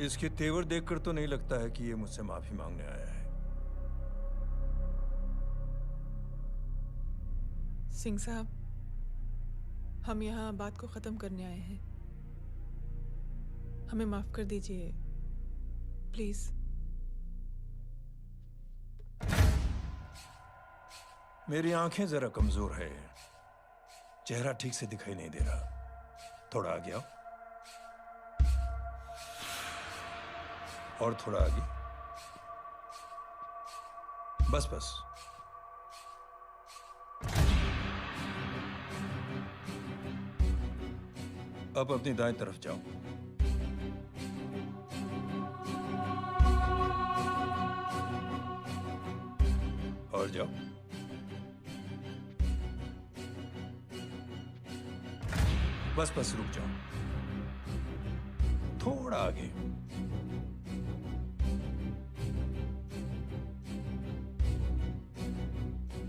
इसके तेवर देखकर तो नहीं लगता है कि ये मुझसे माफी मांगने आया है। सिंह साहब, हम यहाँ बात को खत्म करने आए हैं। हमें माफ कर दीजिए प्लीज। मेरी आंखें जरा कमजोर है, चेहरा ठीक से दिखाई नहीं दे रहा। थोड़ा आगे आओ, और थोड़ा आगे। बस बस। अब अपनी दाएं तरफ जाओ। और जाओ। बस बस, रुक जाओ, थोड़ा आगे।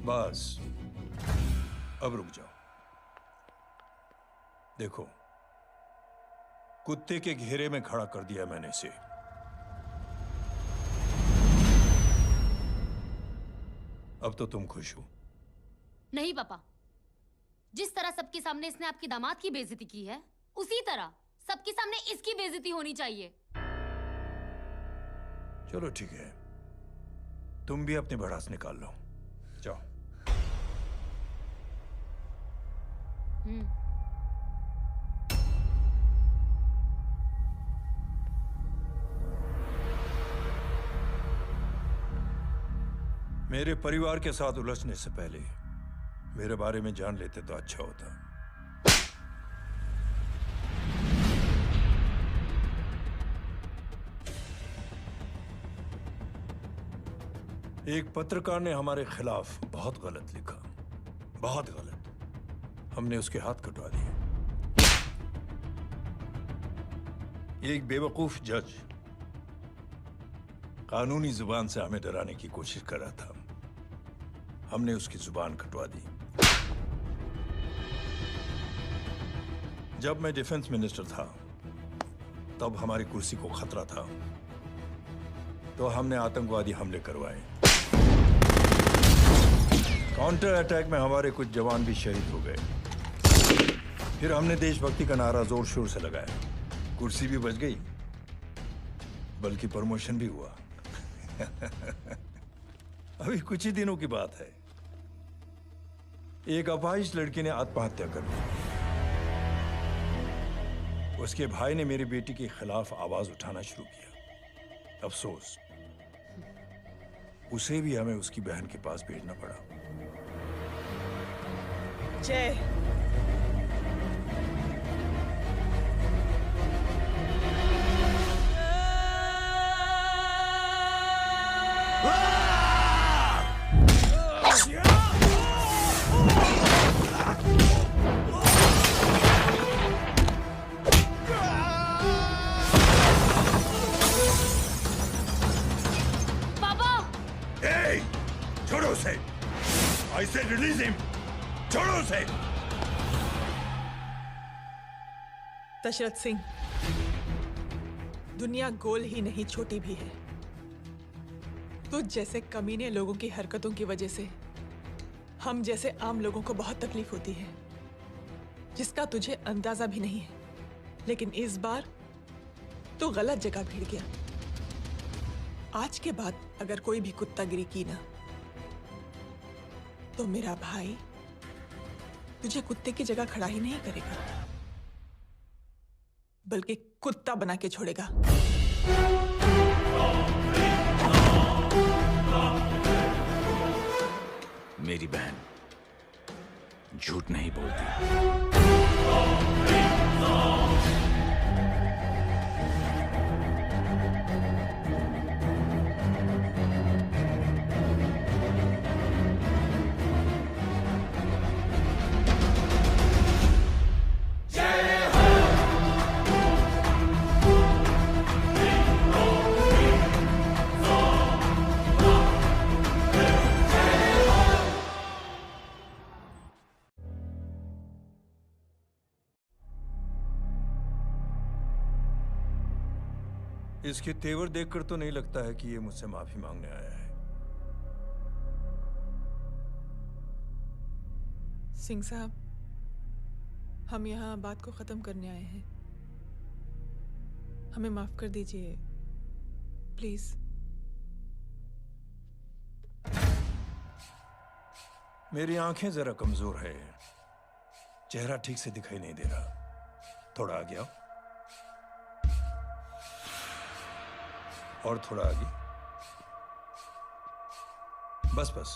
बस, अब रुक जाओ। देखो, कुत्ते के घेरे में खड़ा कर दिया मैंने इसे। अब तो तुम खुश हो? नहीं पापा, जिस तरह सबके सामने इसने आपकी दामाद की बेइज्जती की है, उसी तरह सबके सामने इसकी बेइज्जती होनी चाहिए। चलो ठीक है, तुम भी अपनी भड़ास निकाल लो। जाओ। मेरे परिवार के साथ उलझने से पहले मेरे बारे में जान लेते तो अच्छा होता। एक पत्रकार ने हमारे खिलाफ बहुत गलत लिखा, बहुत गलत। हमने उसके हाथ कटवा दिए। एक बेवकूफ जज कानूनी जुबान से हमें डराने की कोशिश कर रहा था। हमने उसकी जुबान कटवा दी। जब मैं डिफेंस मिनिस्टर था, तब हमारी कुर्सी को खतरा था, तो हमने आतंकवादी हमले करवाए। काउंटर अटैक में हमारे कुछ जवान भी शहीद हो गए। फिर हमने देशभक्ति का नारा जोर शोर से लगाया। कुर्सी भी बच गई, बल्कि प्रमोशन भी हुआ। अभी कुछ ही दिनों की बात है, एक अपाहिज लड़की ने आत्महत्या कर ली। उसके भाई ने मेरी बेटी के खिलाफ आवाज उठाना शुरू किया। अफसोस, उसे भी हमें उसकी बहन के पास भेजना पड़ा। जय। छोड़ो उसे! I said release him! छोड़ो उसे! दशरथ सिंह, दुनिया गोल ही नहीं छोटी भी है। तुझ जैसे कमीने लोगों की हरकतों की वजह से हम जैसे आम लोगों को बहुत तकलीफ होती है, जिसका तुझे अंदाजा भी नहीं है। लेकिन इस बार तू गलत जगह भिड़ गया। आज के बाद अगर कोई भी कुत्तागिरी की ना, तो मेरा भाई तुझे कुत्ते की जगह खड़ा ही नहीं करेगा, बल्कि कुत्ता बना के छोड़ेगा। मेरी बहन झूठ नहीं बोलती। इसके तेवर देखकर तो नहीं लगता है कि ये मुझसे माफी मांगने आया है। सिंह साहब, हम यहाँ बात को खत्म करने आए हैं। हमें माफ कर दीजिए प्लीज। मेरी आंखें जरा कमजोर है, चेहरा ठीक से दिखाई नहीं दे रहा। थोड़ा आगे आओ और थोड़ा आगे। बस बस।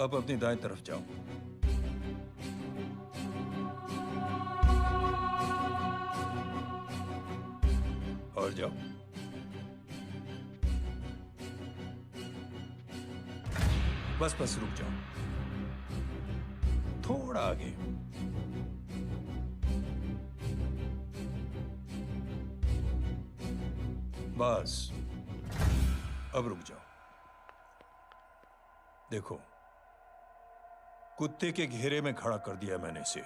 अब अपनी दाएं तरफ जाओ। और जाओ। बस बस रुक जाओ, थोड़ा आगे। बस अब रुक जाओ। देखो, कुत्ते के घेरे में खड़ा कर दिया मैंने इसे।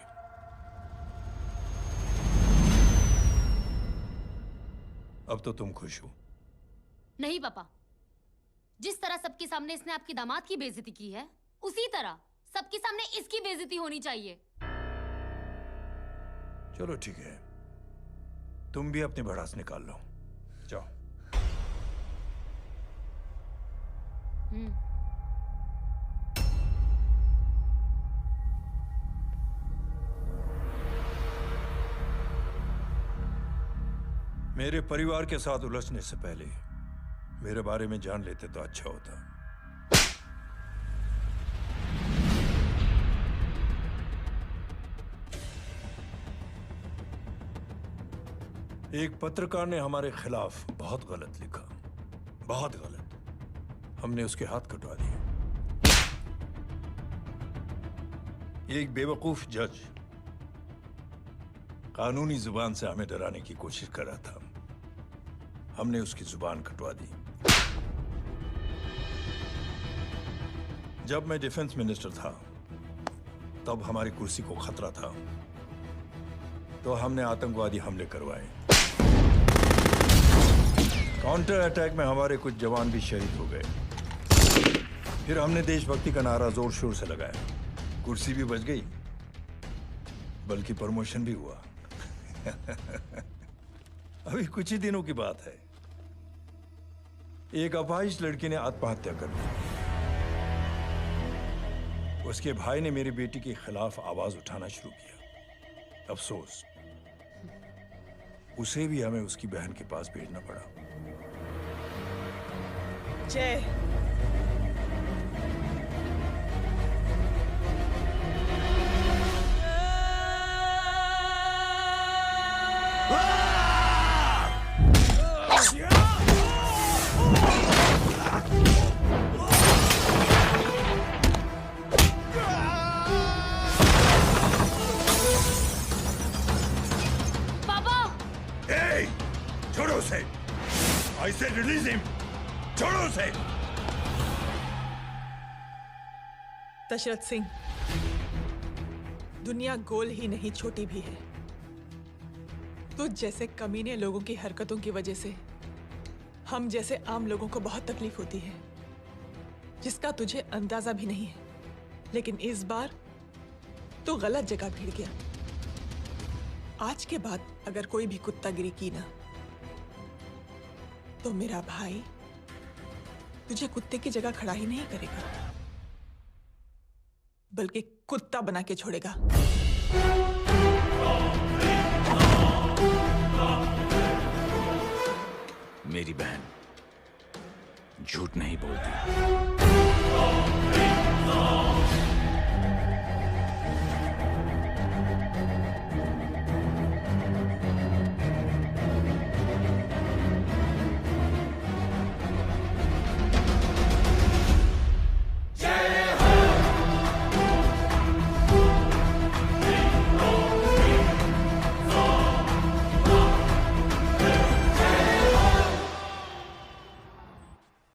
अब तो तुम खुश हो? नहीं पापा, जिस तरह सबके सामने इसने आपकी दामाद की बेइज्जती की है, उसी तरह सबके सामने इसकी बेइज्जती होनी चाहिए। चलो ठीक है, तुम भी अपनी भड़ास निकाल लो। जाओ। मेरे परिवार के साथ उलझने से पहले मेरे बारे में जान लेते तो अच्छा होता। एक पत्रकार ने हमारे खिलाफ बहुत गलत लिखा, बहुत गलत। हमने उसके हाथ कटवा दिए। एक बेवकूफ जज कानूनी जुबान से हमें डराने की कोशिश कर रहा था। हमने उसकी जुबान कटवा दी। जब मैं डिफेंस मिनिस्टर था, तब हमारी कुर्सी को खतरा था, तो हमने आतंकवादी हमले करवाए। काउंटर अटैक में हमारे कुछ जवान भी शहीद हो गए। फिर हमने देशभक्ति का नारा जोर शोर से लगाया। कुर्सी भी बच गई, बल्कि प्रमोशन भी हुआ। अभी कुछ ही दिनों की बात है, एक अपाहिज लड़की ने आत्महत्या कर ली। उसके भाई ने मेरी बेटी के खिलाफ आवाज उठाना शुरू किया। अफसोस, उसे भी हमें उसकी बहन के पास भेजना पड़ा। जय। छोड़ो उसे। I said release him. छोड़ो उसे। दशरथ सिंह, दुनिया गोल ही नहीं छोटी भी है। तुझ जैसे कमीने लोगों की हरकतों की वजह से हम जैसे आम लोगों को बहुत तकलीफ होती है, जिसका तुझे अंदाजा भी नहीं है। लेकिन इस बार तू गलत जगह भिड़ गया। आज के बाद अगर कोई भी कुत्तागिरी की ना, तो मेरा भाई तुझे कुत्ते की जगह खड़ा ही नहीं करेगा, बल्कि कुत्ता बना के छोड़ेगा। मेरी बहन झूठ नहीं बोलती।